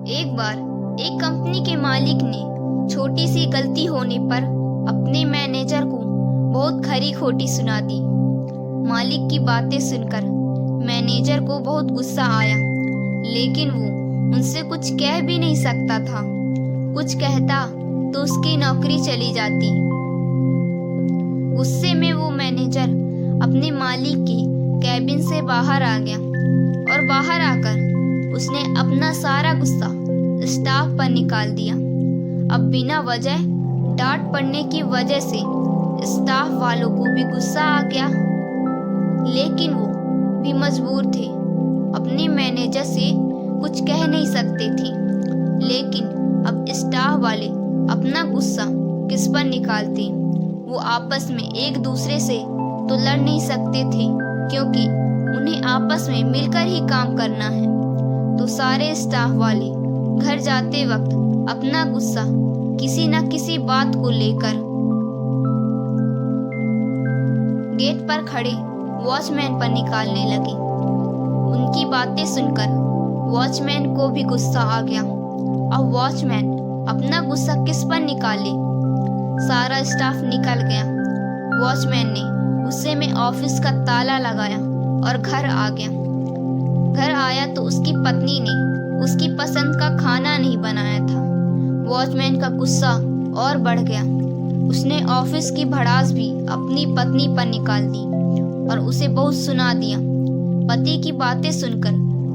एक बार एक कंपनी के मालिक ने छोटी सी गलती होने पर अपने मैनेजर को बहुत खरी खोटी सुना दी। मालिक की बातें सुनकर मैनेजर को बहुत गुस्सा आया, लेकिन वो उनसे कुछ कह भी नहीं सकता था। कुछ कहता तो उसकी नौकरी चली जाती। गुस्से में वो मैनेजर अपने मालिक के कैबिन से बाहर आ गया और बाहर आकर उसने अपना सारा गुस्सा स्टाफ पर निकाल दिया। अब बिना वजह डांट पड़ने की वजह से स्टाफ वालों को भी गुस्सा आ गया, लेकिन वो भी मजबूर थे। अपने मैनेजर से कुछ कह नहीं सकते थे, लेकिन अब स्टाफ वाले अपना गुस्सा किस पर निकालते? वो आपस में एक दूसरे से तो लड़ नहीं सकते थे, क्योंकि उन्हें आपस में मिलकर ही काम करना है। तो सारे स्टाफ वाले घर जाते वक्त अपना गुस्सा किसी न किसी बात को लेकर गेट पर खड़े वॉचमैन पर निकालने लगे। उनकी बातें सुनकर वॉचमैन को भी गुस्सा आ गया। अब वॉचमैन अपना गुस्सा किस पर निकाले? सारा स्टाफ निकल गया। वॉचमैन ने गुस्से में ऑफिस का ताला लगाया और घर आ गया। घर आया तो उसकी पत्नी ने उसकी पसंद का खाना नहीं बनाया था। वॉचमैन का गुस्सा और बढ़ गया। उसने ऑफिस की भड़ास भी अपनी पत्नी पर निकाल दी और उसे बहुत सुना दिया। पति की बातें सुनकर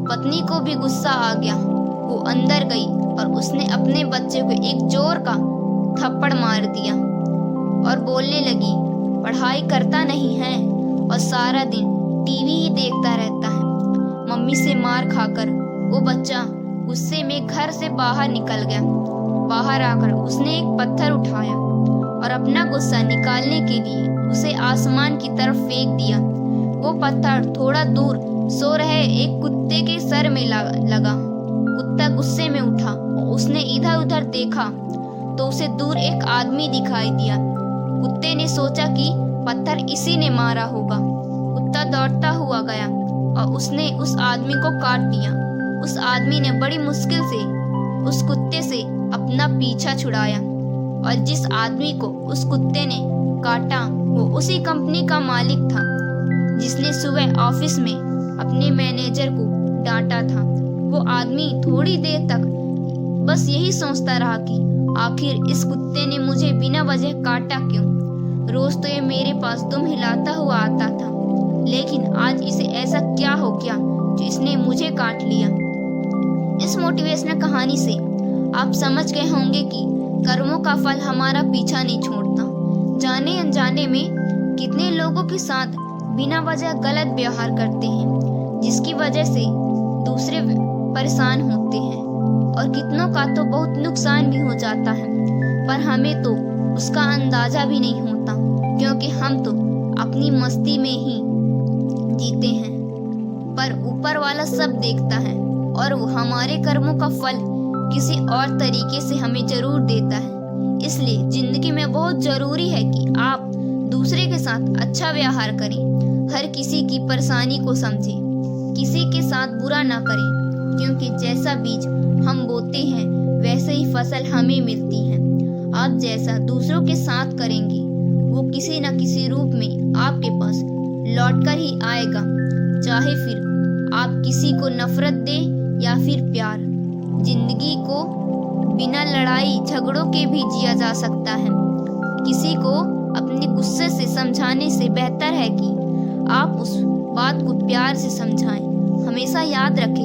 पत्नी को भी गुस्सा आ गया। वो अंदर गई और उसने अपने बच्चे को एक जोर का थप्पड़ मार दिया और बोलने लगी, पढ़ाई करता नहीं है और सारा दिन टीवी ही देखता रहता है। मम्मी से मार खाकर वो बच्चा गुस्से में घर से बाहर निकल गया। बाहर आकर उसने एक पत्थर उठाया और अपना गुस्सा निकालने के लिए उसे आसमान की तरफ फेंक दिया। वो पत्थर थोड़ा दूर सो रहे एक कुत्ते के सर में लगा। कुत्ता गुस्से में उठा और उसने इधर उधर देखा तो उसे दूर एक आदमी दिखाई दिया। कुत्ते ने सोचा कि पत्थर इसी ने मारा होगा। कुत्ता दौड़ता हुआ गया और उसने उस आदमी को काट दिया। उस आदमी ने बड़ी मुश्किल से उस कुत्ते से अपना पीछा छुड़ाया और जिस आदमी को उस कुत्ते ने काटा वो उसी कंपनी का मालिक था, जिसने सुबह ऑफिस में अपने मैनेजर को डांटा था। वो आदमी थोड़ी देर तक बस यही सोचता रहा कि आखिर इस कुत्ते ने मुझे बिना वजह काटा क्यों? रोज तो ये मेरे पास दुम हिलाता हुआ आता था, लेकिन आज इसे ऐसा क्या हो गया जो इसने मुझे काट लिया? इस मोटिवेशनल कहानी से आप समझ गए होंगे कि कर्मों का फल हमारा पीछा नहीं छोड़ता। जाने अनजाने में कितने लोगों के साथ बिना वजह गलत व्यवहार करते हैं, जिसकी वजह से दूसरे परेशान होते हैं और कितनों का तो बहुत नुकसान भी हो जाता है, पर हमें तो उसका अंदाजा भी नहीं होता, क्योंकि हम तो अपनी मस्ती में ही जीते हैं। पर ऊपर वाला सब देखता है और वो हमारे कर्मों का फल किसी और तरीके से हमें जरूर देता है। इसलिए जिंदगी में बहुत जरूरी है कि आप दूसरे के साथ अच्छा व्यवहार करें, हर किसी की परेशानी को समझें, किसी के साथ बुरा ना करें, क्योंकि जैसा बीज हम बोते हैं वैसे ही फसल हमें मिलती है। आप जैसा दूसरों के साथ करेंगे वो किसी न किसी रूप में आपके पास लौट कर ही आएगा, चाहे फिर आप किसी को नफरत दें या फिर प्यार। जिंदगी को बिना लड़ाई झगड़ों के भी जिया जा सकता है। किसी को अपने गुस्से से समझाने से बेहतर है कि आप उस बात को प्यार से समझाएं। हमेशा याद रखें,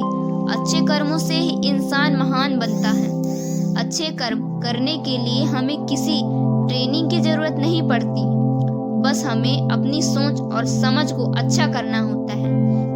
अच्छे कर्मों से ही इंसान महान बनता है। अच्छे कर्म करने के लिए हमें किसी ट्रेनिंग की जरूरत नहीं पड़ती, बस हमें अपनी सोच और समझ को अच्छा करना होता है।